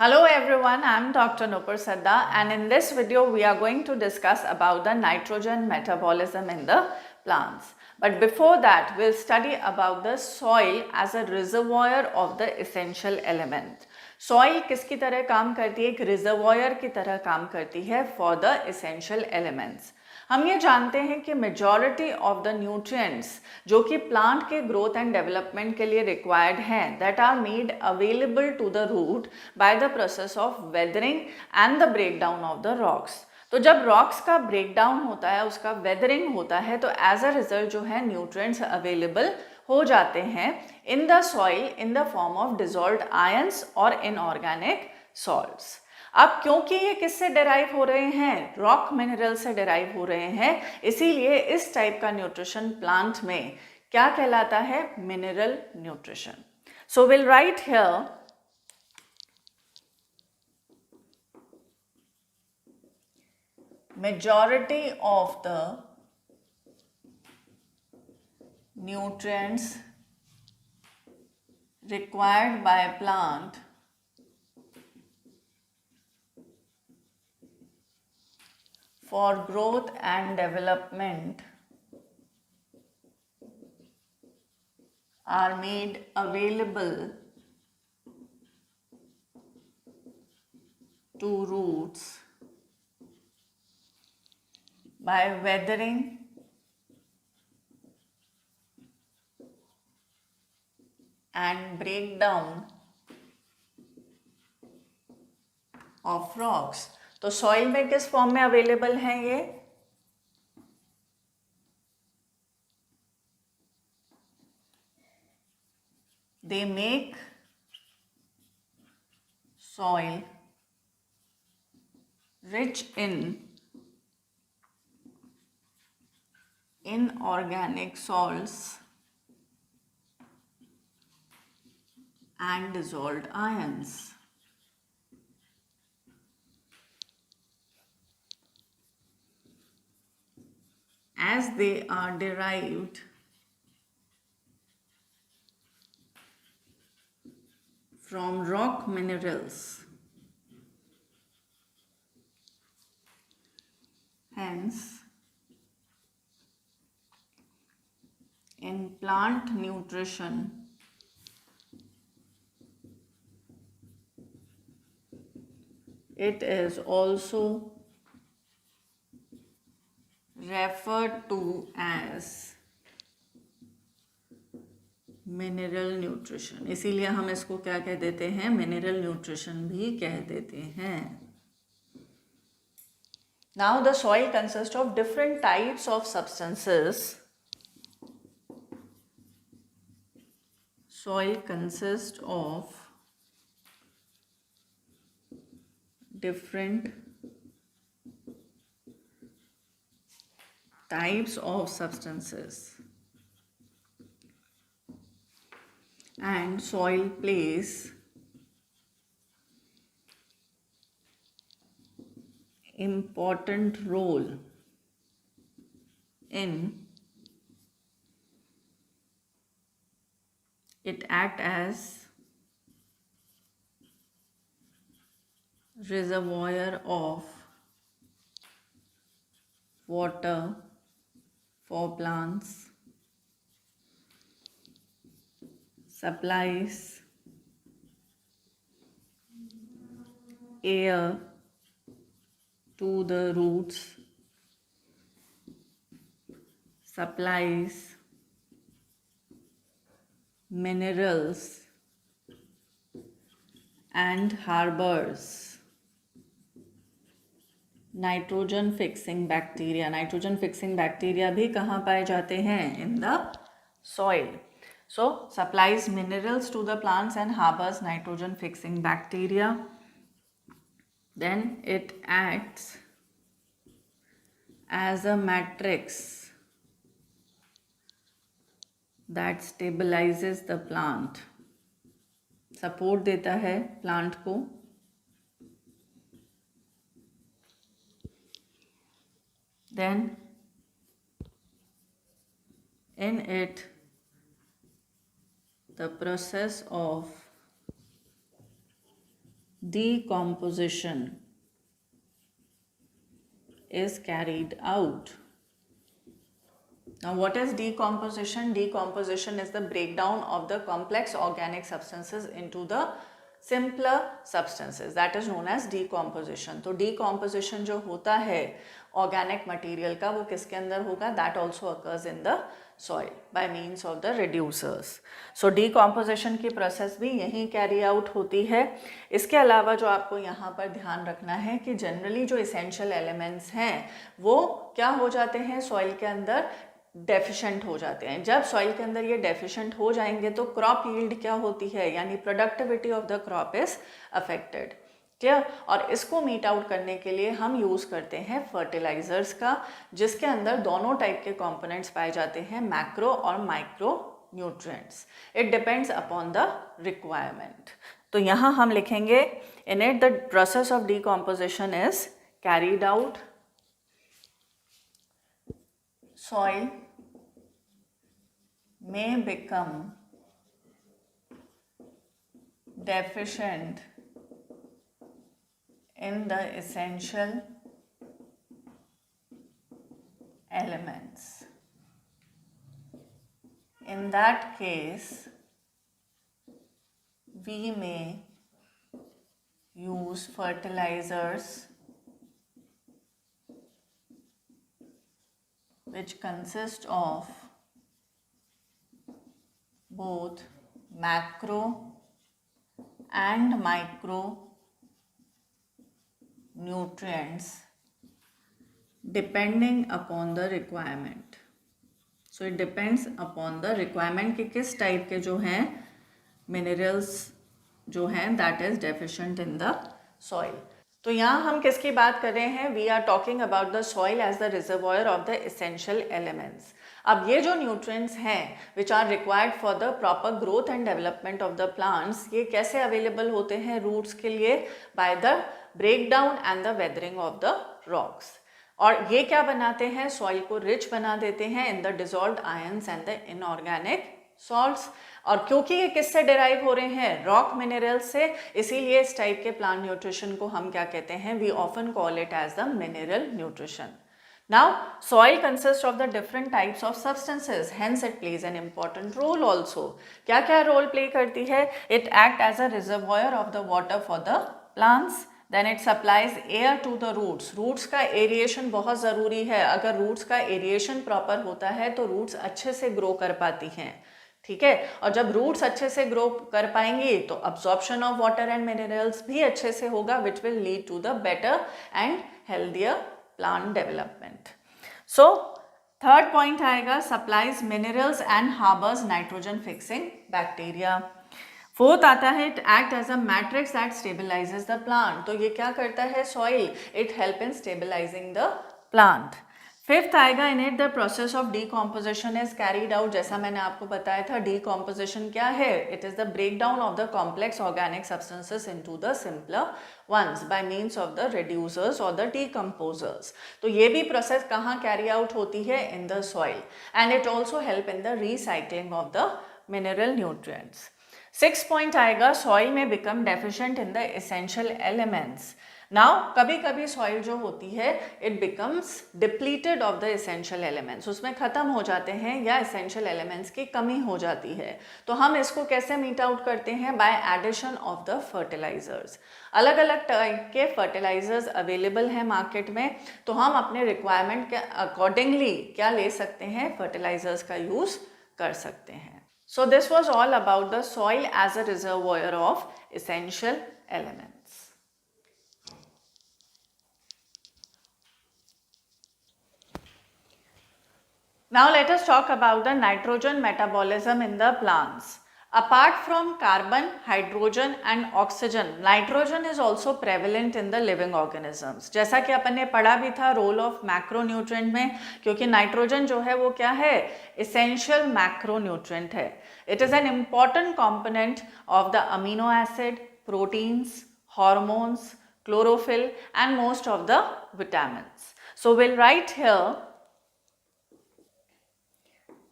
Hello everyone, I am Dr. Nupur Sadda, and in this video we are going to discuss about the nitrogen metabolism in the plants. But before that, we'll study about the soil as a reservoir of the essential element. Soil किसकी तरह काम करती है? एक reservoir की तरह काम करती है for the essential elements. हम ये जानते हैं कि मेजॉरिटी ऑफ द न्यूट्रिएंट्स जो कि प्लांट के ग्रोथ एंड डेवलपमेंट के लिए रिक्वायर्ड हैं that are made available to the root by the process of weathering and the break down of the rocks. तो जब रॉक्स का ब्रेक डाउन होता है, उसका वेदरिंग होता है, तो एज अ रिजल्ट जो है न्यूट्रिएंट्स अवेलेबल हो जाते हैं in the soil in the form of dissolved ions और इनऑर्गेनिक सॉल्ट्स. अब क्योंकि ये किससे डेराइव हो रहे हैं? रॉक मिनरल से डेराइव हो रहे हैं, इसीलिए इस टाइप का न्यूट्रिशन प्लांट में क्या कहलाता है? Mineral nutrition. So will write here majority of the nutrients required by a plant for growth and development are made available to roots by weathering and breakdown of rocks. तो soil में किस form में available हैं ये? They make soil rich in inorganic salts and dissolved ions. As they are derived from rock minerals, hence in plant nutrition it is also referred to as mineral nutrition. इसीलिए हम इसको क्या कह देते हैं? मिनरल न्यूट्रिशन भी कह देते हैं. Now the soil consists of different types of substances. Soil consists of different types of substances, and soil plays important role in it act as reservoir of water for plants, supplies air to the roots, supplies minerals and harbors nitrogen fixing bacteria. Nitrogen fixing bacteria भी कहाँ पाए जाते हैं? In the soil. So supplies minerals to the plants and harbours nitrogen fixing bacteria. Then it acts as a matrix that stabilises the plant. Support देता है plant को. Then in it the process of decomposition is carried out. Now, what is decomposition? Decomposition is the breakdown of the complex organic substances into the simpler substances. That is known as decomposition. तो decomposition जो होता है organic material का, वो किसके अंदर होगा? That also occurs in the soil by means of the reducers. So decomposition की process भी यहीं carry out होती है. इसके अलावा जो आपको यहाँ पर ध्यान रखना है कि generally जो essential elements हैं वो क्या हो जाते हैं soil के अंदर? डेफिशिएंट हो जाते हैं. जब सॉइल के अंदर ये डेफिशिएंट हो जाएंगे तो क्रॉप यील्ड क्या होती है, यानी productivity of the crop is affected. Clear? और इसको मीट आउट करने के लिए हम यूज़ करते हैं फर्टिलाइजर्स का, जिसके अंदर दोनों टाइप के कंपोनेंट्स पाए जाते हैं, मैक्रो और micro nutrients. It depends upon the requirement. तो यहाँ हम लिखेंगे इन it the process of decomposition is carried out. Soil may become deficient in the essential elements. In that case, we may use fertilizers which consist of both macro and micro nutrients depending upon the requirement. So it depends upon the requirement कि किस type के जो हैं minerals जो हैं that is deficient in the soil. तो यहाँ हम किसकी बात कर रहे हैं? We are talking about the soil as the reservoir of the essential elements. अब ये जो न्यूट्रिएंट्स हैं which are required for the proper growth and development of the plants, ये कैसे अवेलेबल होते हैं रूट्स के लिए? By the break down and the weathering of the rocks. और ये क्या बनाते हैं? सॉइल को रिच बना देते हैं in the dissolved ions and the inorganic salts. और क्योंकि ये किससे डिराइव हो रहे हैं? रॉक मिनरल्स से, इसीलिए इस टाइप के प्लांट न्यूट्रिशन को हम क्या कहते हैं? We often call it as the mineral nutrition. Now soil consist of the different types of substances, hence it plays an important role also. क्या क्या रोल प्ले करती है? It act as a reservoir of the water for the plants. Then it supplies air to the roots. Roots का aeration बहुत ज़रूरी है. अगर roots का एरिएशन प्रॉपर होता है तो रूट्स अच्छे से ग्रो कर पाती हैं. ठीक है? और जब रूट्स अच्छे से ग्रो कर पाएंगी तो absorption of water and minerals भी अच्छे से होगा, which will lead to the better and healthier plant development. So third point आएगा, supplies minerals and harbours nitrogen fixing bacteria. Fourth आता है, it act as a matrix that stabilises the plant. तो ये क्या करता है soil? It help in stabilising the plant. Fifth आएगा, in it the process of decomposition is carried out. जैसा मैंने आपको बताया था, डीकॉम्पोजिशन क्या है? It is the break down of the complex organic substances into the simpler ones by means of the reducers or the decomposers. तो ये भी प्रोसेस कहाँ कैरी आउट होती है? इन the soil. And it also help in the recycling of the mineral nutrients. Six point आएगा, soil में become deficient in the essential elements. Now कभी कभी सॉइल जो होती है it becomes depleted of the essential elements, उसमें ख़त्म हो जाते हैं या एसेंशियल एलिमेंट्स की कमी हो जाती है. तो हम इसको कैसे मीट आउट करते हैं? By addition of the fertilisers. अलग अलग टाइप के फर्टिलाइजर्स अवेलेबल हैं मार्केट में, तो हम अपने रिक्वायरमेंट के अकॉर्डिंगली क्या ले सकते हैं? फर्टिलाइजर्स का यूज़ कर सकते हैं. So this was all about the soil as a reservoir of essential elements. Now let us talk about the nitrogen metabolism in the plants. Apart from carbon, hydrogen and oxygen, nitrogen is also prevalent in the living organisms. जैसा कि अपन ने पढ़ा भी था role of macronutrient में, क्योंकि nitrogen जो है वो क्या है? एसेंशियल मैक्रोन्यूट्रिएंट है. It is an important component of the amino acid, proteins, hormones, chlorophyll and most of the vitamins. So we'll write here,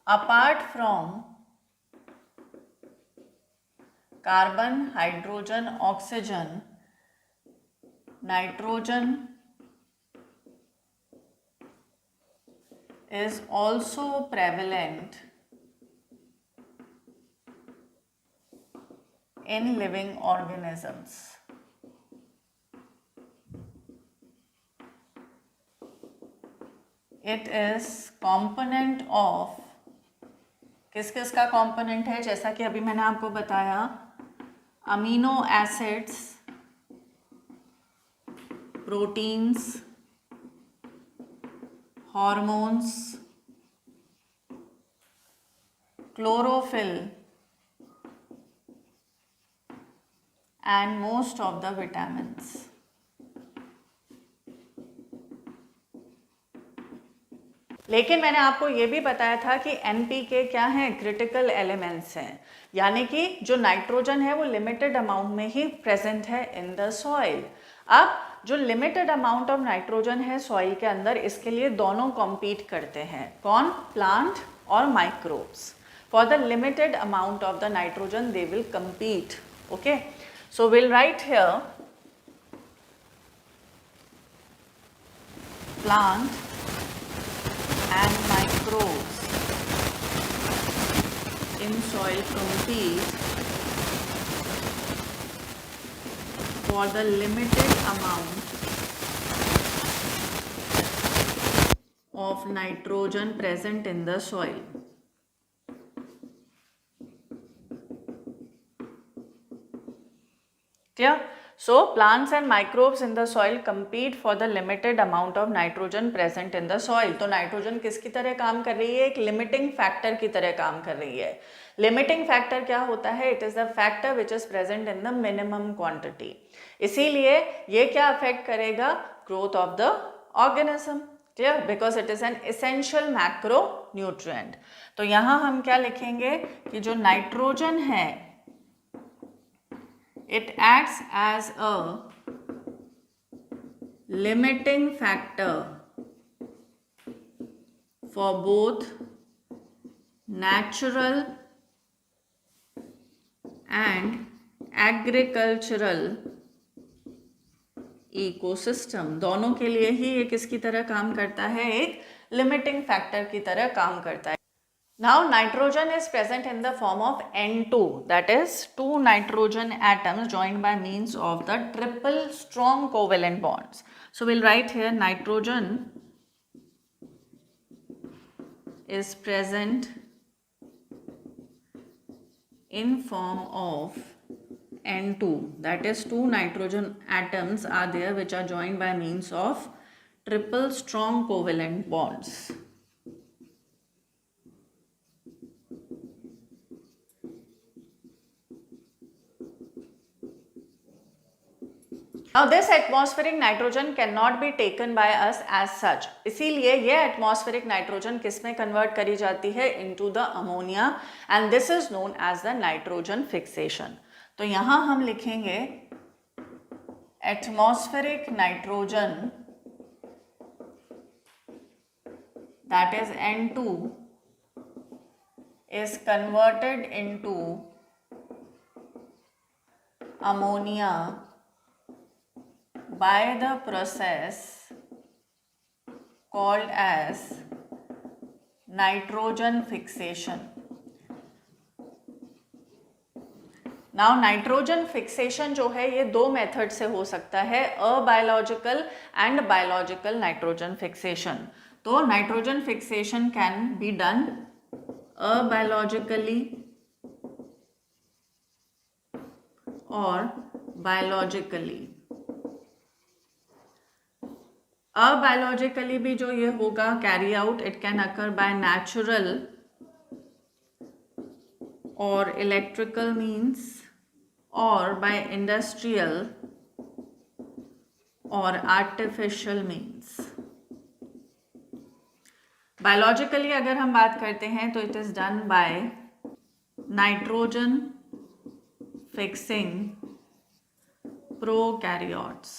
apart from carbon, hydrogen, oxygen, nitrogen is also prevalent in living organisms. It is component of, किस किस का component है, जैसा कि अभी मैंने आपको बताया, amino acids, proteins, hormones, chlorophyll and most of the vitamins. लेकिन मैंने आपको ये भी बताया था कि NPK क्या है, क्रिटिकल एलिमेंट्स हैं, यानी कि जो नाइट्रोजन है वो लिमिटेड अमाउंट में ही प्रेजेंट है इन द सॉइल। अब जो लिमिटेड अमाउंट ऑफ नाइट्रोजन है सॉइल के अंदर, इसके लिए दोनों कॉम्पीट करते हैं, कौन, प्लांट और microbes. For the limited amount of the nitrogen they will compete. Okay, so we'll write here plant and microbes in soil compete for the limited amount of nitrogen present in the soil. Clear? So plants and microbes in the soil compete for the limited amount of nitrogen present in the soil. तो nitrogen किसकी तरह काम कर रही है, एक limiting factor की तरह काम कर रही है। लिमिटिंग फैक्टर क्या होता है, it is the factor which is present in the minimum quantity. इसीलिए ये क्या अफेक्ट करेगा, growth of the organism. Clear? Because it is an essential macro nutrient. तो यहाँ हम क्या लिखेंगे कि जो नाइट्रोजन है, it acts as a limiting factor for both natural and agricultural ecosystem। दोनों के लिए ही ये किसकी तरह काम करता है, एक लिमिटिंग फैक्टर की तरह काम करता है। Now nitrogen is present in the form of N2, that is two nitrogen atoms joined by means of the triple strong covalent bonds. So we'll write here nitrogen is present in form of N2, that is two nitrogen atoms are there which are joined by means of triple strong covalent bonds. Now this atmospheric nitrogen cannot be taken by us as such. इसीलिए ये atmospheric nitrogen किस में convert करी जाती है, into the ammonia, and this is known as the nitrogen fixation. तो यहाँ हम लिखेंगे atmospheric nitrogen, that is N2, is converted into ammonia by the process called as nitrogen fixation. Now nitrogen fixation जो है ये दो मेथड से हो सकता है, abiological and biological nitrogen fixation. तो nitrogen fixation can be done abiologically और बायोलॉजिकली। अबायोलॉजिकली भी जो ये होगा carry out, it can occur by natural और इलेक्ट्रिकल मीन्स और बाय इंडस्ट्रियल और आर्टिफिशियल मीन्स। बायोलॉजिकली अगर हम बात करते हैं तो it is done by nitrogen fixing prokaryotes.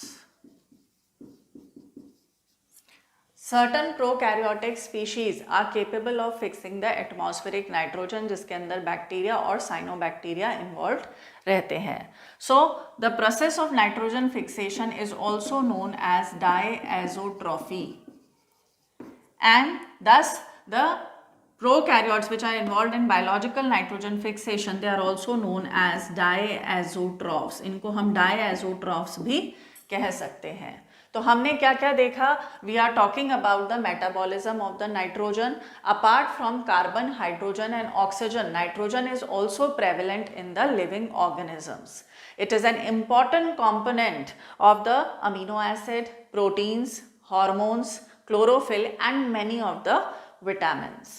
Certain prokaryotic species are capable of fixing the atmospheric nitrogen, जिसके अंदर बैक्टीरिया और साइनोबैक्टीरिया इन्वॉल्व रहते हैं. So the process of nitrogen fixation is also known as diazotrophy, and thus the prokaryotes which are involved in biological nitrogen fixation, they are also known as diazotrophs. इनको हम diazotrophs भी कह सकते हैं. तो हमने क्या क्या देखा? We are talking about the metabolism of the nitrogen. Apart from carbon, hydrogen and oxygen, nitrogen is also prevalent in the living organisms. It is an important component of the amino acid, proteins, hormones, chlorophyll and many of the vitamins.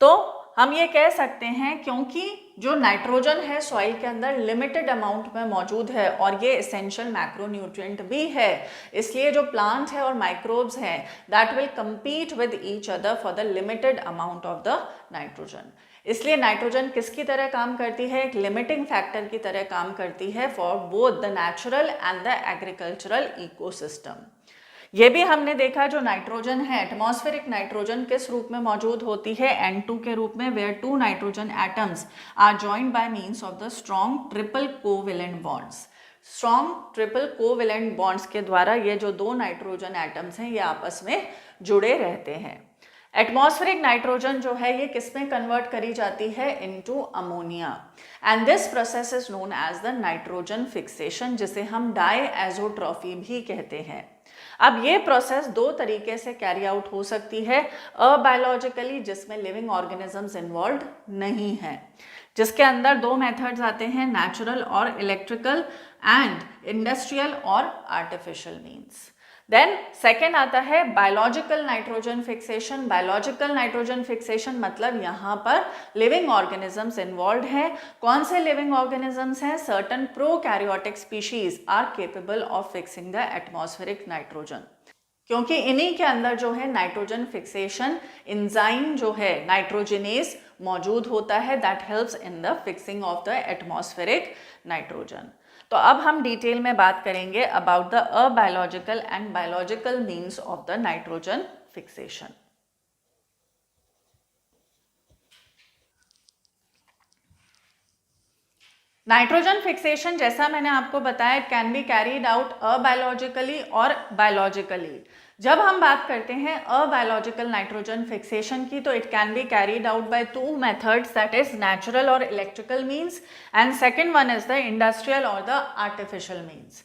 तो हम ये कह सकते हैं क्योंकि जो nitrogen है soil के अंदर लिमिटेड अमाउंट में मौजूद है और ये एसेंशियल मैक्रोन्यूट्रिएंट भी है, इसलिए जो प्लांट है और माइक्रोब्स हैं that will compete with each other for the limited amount of the nitrogen. इसलिए नाइट्रोजन किसकी तरह काम करती है? एक लिमिटिंग फैक्टर की तरह काम करती है for both the natural and the agricultural ecosystem. ये भी हमने देखा जो नाइट्रोजन है, एटमॉस्फेरिक नाइट्रोजन किस रूप में मौजूद होती है? N2 के रूप में, where 2 nitrogen atoms are joined by means of the strong triple covalent bonds. Strong triple covalent bonds के द्वारा ये जो 2 नाइट्रोजन एटम्स हैं ये आपस में जुड़े रहते हैं. एटमॉस्फेरिक नाइट्रोजन जो है ये किस में कन्वर्ट करी जाती है? Into ammonia, and this process is known as the nitrogen fixation, जिसे हम डायएज़ोट्रॉफी भी कहते हैं. अब ये प्रोसेस 2 तरीके से कैरी आउट हो सकती है. अबायोलॉजिकली, जिसमें लिविंग ऑर्गेनिजम्स इन्वॉल्व नहीं है, जिसके अंदर 2 मेथड्स आते हैं, नेचुरल और इलेक्ट्रिकल, एंड इंडस्ट्रियल और आर्टिफिशियल मीन्स. देन सेकेंड आता है biological nitrogen fixation. Biological nitrogen fixation मतलब यहाँ पर लिविंग ऑर्गेनिजम्स इन्वॉल्व हैं. कौन से लिविंग ऑर्गेनिजम्स हैं? Certain prokaryotic species are capable of fixing the atmospheric nitrogen, क्योंकि इन्हीं के अंदर जो है नाइट्रोजन फिक्सेशन एंजाइम जो है नाइट्रोजिनेज मौजूद होता है, that helps in the fixing of the atmospheric nitrogen. तो अब हम डिटेल में बात करेंगे about the abiological and biological means of the nitrogen fixation. Nitrogen fixation जैसा मैंने आपको बताया, it can be carried out abiologically और बायोलॉजिकली. जब हम बात करते हैं अबायोलॉजिकल नाइट्रोजन फिक्सेशन की, तो it can be carried out by 2 methods, that is natural और electrical means, and second one is the industrial और द आर्टिफिशियल मीन्स.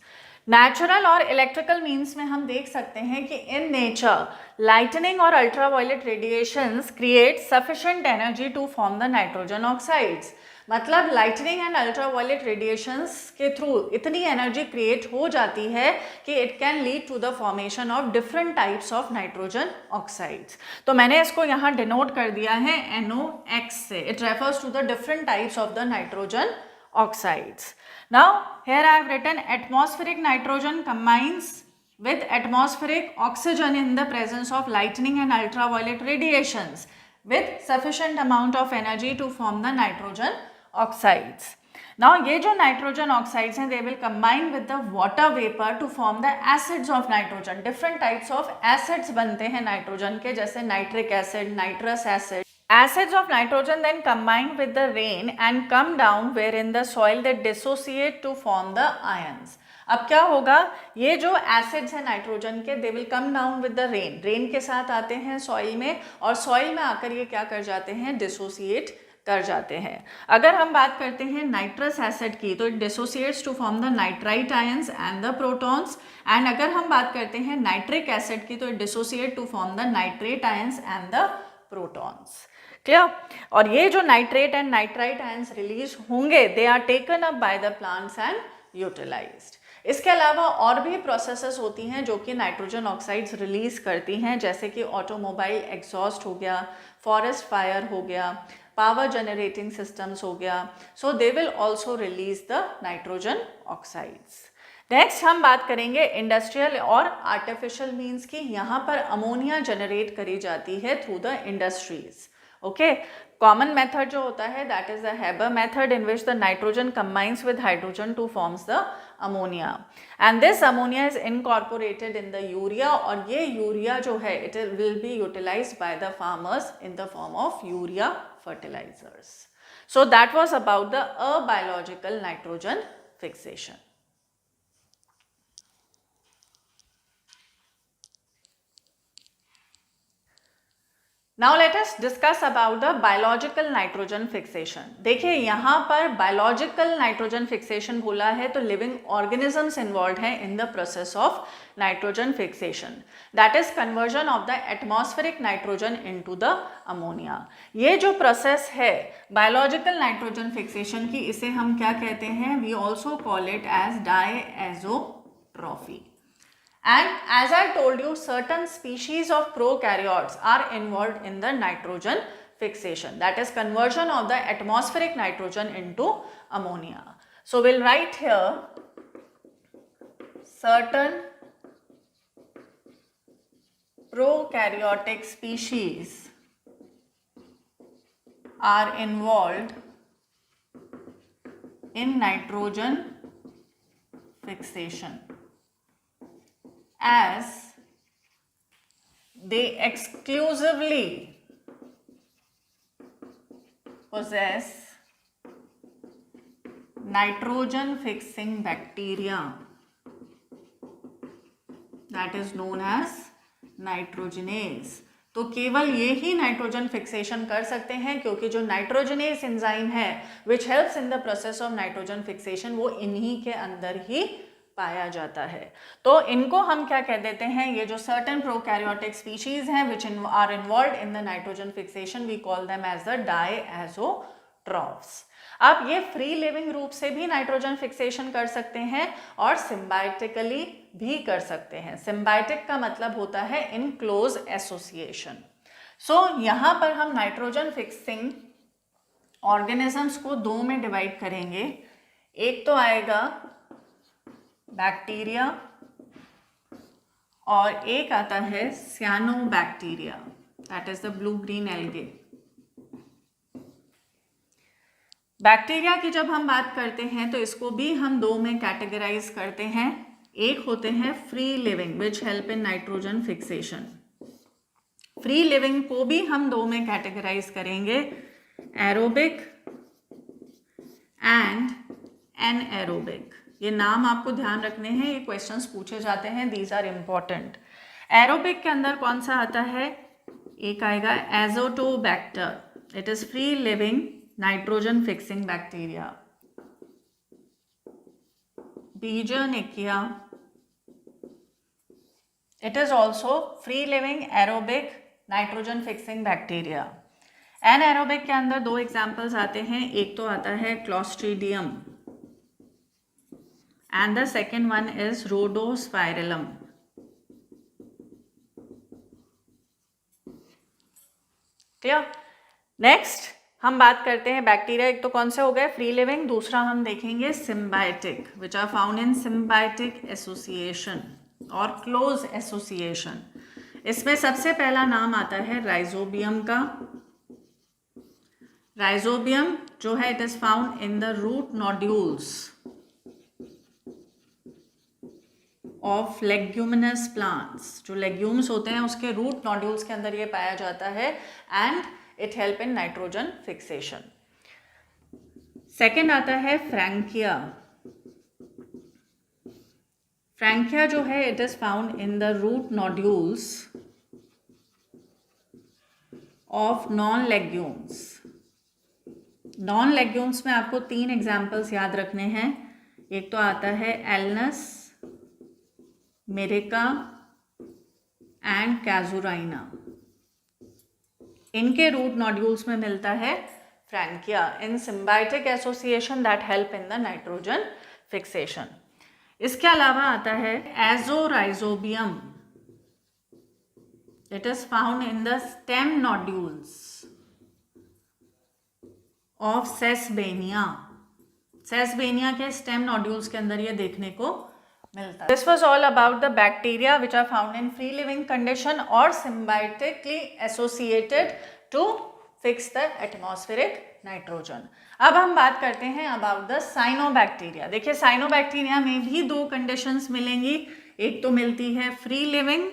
नेचुरल और इलेक्ट्रिकल मीन्स में हम देख सकते हैं कि इन नेचर लाइटनिंग और ultraviolet radiations create sufficient energy to form the nitrogen oxides. मतलब लाइटनिंग एंड अल्ट्रावायलेट रेडिएशंस के थ्रू इतनी एनर्जी क्रिएट हो जाती है कि it can lead to the formation of different types of nitrogen oxides. तो मैंने इसको यहाँ डिनोट कर दिया है NOx से. It refers to the different types of the nitrogen oxides. Now here I have written atmospheric nitrogen combines with atmospheric oxygen in the presence of lightning and ultraviolet radiations with sufficient amount of energy to form the nitrogen oxides. Now ये जो nitrogen oxides हैं, they will combine with the water vapor to form the acids of nitrogen. Different types of acids बनते हैं nitrogen के, जैसे nitric acid, nitrous acid. Acids of nitrogen then combine with the rain and come down where in the soil they dissociate to form the ions. अब क्या होगा? ये जो acids हैं नाइट्रोजन के, they will come down with the rain. Rain के साथ आते हैं सॉइल में, और सॉइल में आकर ये क्या कर जाते हैं? डिसोसिएट कर जाते हैं. अगर हम बात करते हैं नाइट्रस एसिड की, तो it dissociates to form the nitrite ions and the protons. And अगर हम बात करते हैं नाइट्रिक एसिड की, तो it dissociate to form the nitrate ions and the protons. Clear? और ये जो nitrate and nitrite ions release होंगे, they are taken up by the plants and utilised. इसके अलावा और भी प्रोसेसेस होती हैं जो कि नाइट्रोजन ऑक्साइड्स रिलीज करती हैं, जैसे कि ऑटोमोबाइल एग्जॉस्ट हो गया, फॉरेस्ट फायर हो गया, पावर जनरेटिंग सिस्टम्स हो गया. So they will also release the nitrogen oxides. Next हम बात करेंगे इंडस्ट्रियल और आर्टिफिशियल मीन्स की. यहाँ पर अमोनिया जनरेट करी जाती है through the industries. Okay, common method जो होता है that is the Haber method in which the nitrogen combines with hydrogen to forms the ammonia and this ammonia is incorporated in the urea और ये urea जो है it will be utilised by the farmers in the form of urea fertilisers. So that was about the abiological nitrogen fixation. Now let us discuss about the biological nitrogen fixation. देखिए यहाँ पर biological nitrogen fixation बोला है तो living organisms involved हैं in the process of nitrogen fixation. That is conversion of the atmospheric nitrogen into the ammonia. ये जो process है biological nitrogen fixation की, इसे हम क्या कहते हैं? We also call it as diazotrophy. And as I told you, certain species of prokaryotes are involved in the nitrogen fixation, that is conversion of the atmospheric nitrogen into ammonia. So we'll write here certain prokaryotic species are involved in nitrogen fixation as they exclusively possess nitrogen fixing bacteria that is known as nitrogenase. तो केवल ये ही nitrogen fixation कर सकते हैं क्योंकि जो nitrogenase enzyme है which helps in the process of nitrogen fixation वो इन्हीं के अंदर ही पाया जाता है. तो इनको हम क्या कह देते हैं, ये जो सर्टेन प्रोकैरियोटिक स्पीशीज हैं which are involved in the nitrogen fixation we call them as the diazotrophs. अब ये फ्री लिविंग रूप से भी नाइट्रोजन फिक्सेशन कर सकते हैं और सिम्बायोटिकली भी कर सकते हैं. सिम्बायोटिक का मतलब होता है इन क्लोज एसोसिएशन. सो यहाँ पर हम नाइट्रोजन फिक्सिंग ऑर्गेनिजम्स को दो में डिवाइड करेंगे. एक तो आएगा बैक्टीरिया और एक आता है सियानोबैक्टीरिया, that is the blue green algae. Bacteria की जब हम बात करते हैं तो इसको भी हम दो में कैटेगराइज करते हैं. एक होते हैं free living which help in nitrogen fixation. Free living को भी हम दो में कैटेगराइज करेंगे, एरोबिक एंड एनएरोबिक. ये नाम आपको ध्यान रखने हैं, ये क्वेश्चंस पूछे जाते हैं, दीज आर इम्पॉर्टेंट. एरोबिक के अंदर कौन सा आता है, एक आएगा Azotobacter. It is free living nitrogen fixing bacteria. Beijerinckia, it is also free living aerobic nitrogen fixing bacteria. Anaerobic के अंदर दो एग्जाम्पल्स आते हैं, एक तो आता है Clostridium and the second one is rhodospirillum. Clear. Next हम बात करते हैं बैक्टीरिया. एक तो कौन से हो गए फ्री लिविंग, दूसरा हम देखेंगे symbiotic which are found in symbiotic association और क्लोज एसोसिएशन. इसमें सबसे पहला नाम आता है राइजोबियम का. राइजोबियम जो है it is found in the root nodules of leguminous plants. जो लेग्यूम्स होते हैं उसके रूट नोड्यूल्स के अंदर ये पाया जाता है and it help in nitrogen fixation. Second आता है फ्रैंकिया. फ्रैंकिया जो है it is found in the root nodules of non legumes. Non legumes में आपको तीन एग्जाम्पल्स याद रखने हैं. एक तो आता है एलनस, मेरिका एंड कैजुराइना. इनके रूट नोड्यूल्स में मिलता है Frankia in symbiotic association that help in the nitrogen fixation. इसके अलावा आता है Azorhizobium. It is found in the stem nodules of Sesbania. Sesbania के स्टेम नोड्यूल्स के अंदर ये देखने को मिलता है. This was all about the bacteria which are found in free living condition और symbiotically associated to fix the atmospheric nitrogen. अब हम बात करते हैं about the cyanobacteria. देखिए cyanobacteria में भी दो conditions मिलेंगी, एक तो मिलती है free living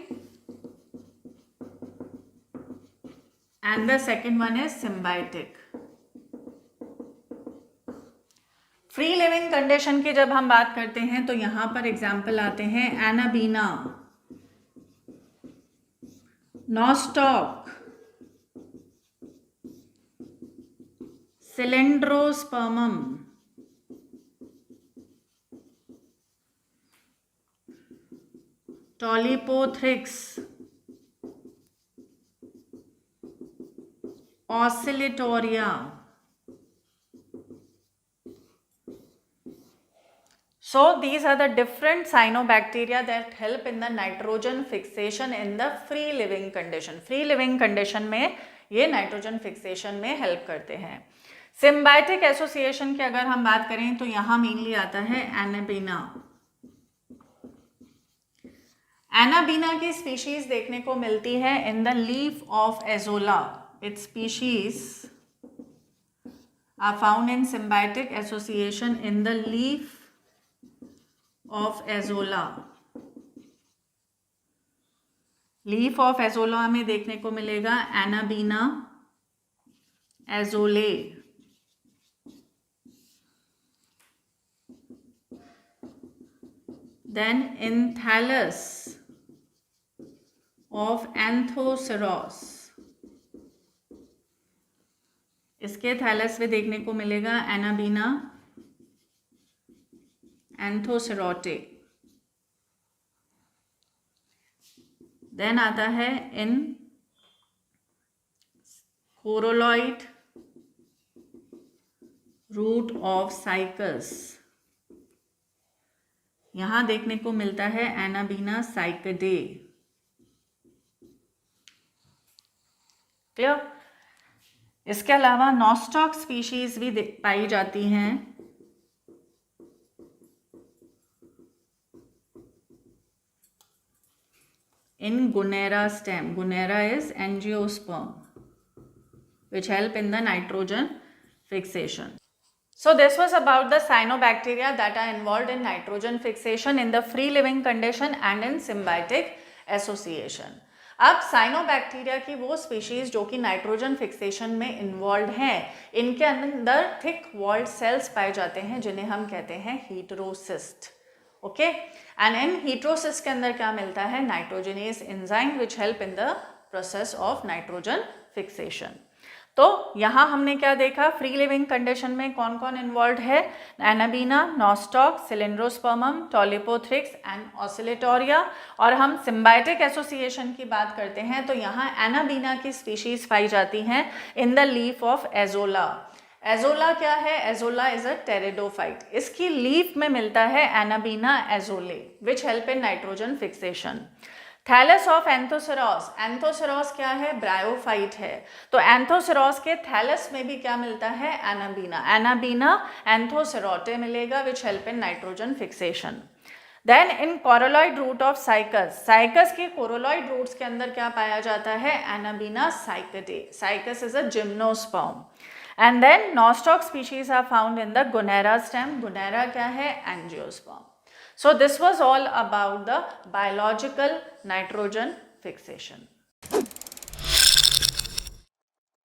and the second one is symbiotic. Free living condition की जब हम बात करते हैं तो यहां पर एग्जाम्पल आते हैं Anabaena, Nostoc, Cylindrospermum, Tolypothrix, Oscillatoria. So these are the different cyanobacteria that help in the nitrogen fixation in the free living condition. Free living condition में ये nitrogen fixation में help करते हैं. Symbiotic association की अगर हम बात करें तो यहाँ mainly आता है Anabaena. Anabaena की species देखने को मिलती है in the leaf of Azolla. Its species are found in symbiotic association in the leaf of Azolla. Leaf of Azolla में देखने को मिलेगा Anabaena azollae. Then in thallus of Anthoceros, इसके थैलस में देखने को मिलेगा एनाबीना एंथोसेरोटे. देन आता है इन कोरोलॉइड रूट ऑफ साइकस, यहां देखने को मिलता है एनाबीना साइकडे. क्लियर? इसके अलावा नॉस्टॉक स्पीशीज भी पाई जाती हैं in Gunnera stem. Gunnera is angiosperm which help in the nitrogen fixation. So this was about the cyanobacteria that are involved in nitrogen fixation in the free living condition and in symbiotic association. अब cyanobacteria की वो species जो कि nitrogen fixation में involve हैं, इनके अंदर thick walled sales पाए जाते हैं जिन्हें हम कहते हैं हीटरोसिस्ट. ओके, एंड इन हीटरोसिस्ट के अंदर क्या मिलता है? Nitrogenase enzyme which help in the process of nitrogen fixation. तो यहाँ हमने क्या देखा? फ्री लिविंग कंडीशन में कौन कौन इन्वॉल्व है? Anabaena, Nostoc, Cylindrospermum, Tolypothrix and Oscillatoria. और हम सिम्बायोटिक एसोसिएशन की बात करते हैं तो यहाँ एनाबीना की स्पीशीज पाई जाती हैं in the leaf of Azolla. Azolla क्या है? Azolla is a pteridophyte. इसकी लीफ में मिलता है Anabaena azollae which help in nitrogen fixation. Thallus of Anthoceros, Anthoceros क्या है? ब्रायोफाइट है. तो एंथोसेरॉस के थैलस में भी क्या मिलता है? एनाबीना. एनाबीना एंथोसेरोटे मिलेगा which help in nitrogen fixation. Then in coralloid root of Cycas, Cycas के कोरोलॉइड रूट्स के अंदर क्या पाया जाता है? Anabaena cycadeae. Cycas is a gymnosperm. And then nostoc species are found in the Gunnera stem. Gunnera क्या है? Angiosperm. So this was all about the biological nitrogen fixation.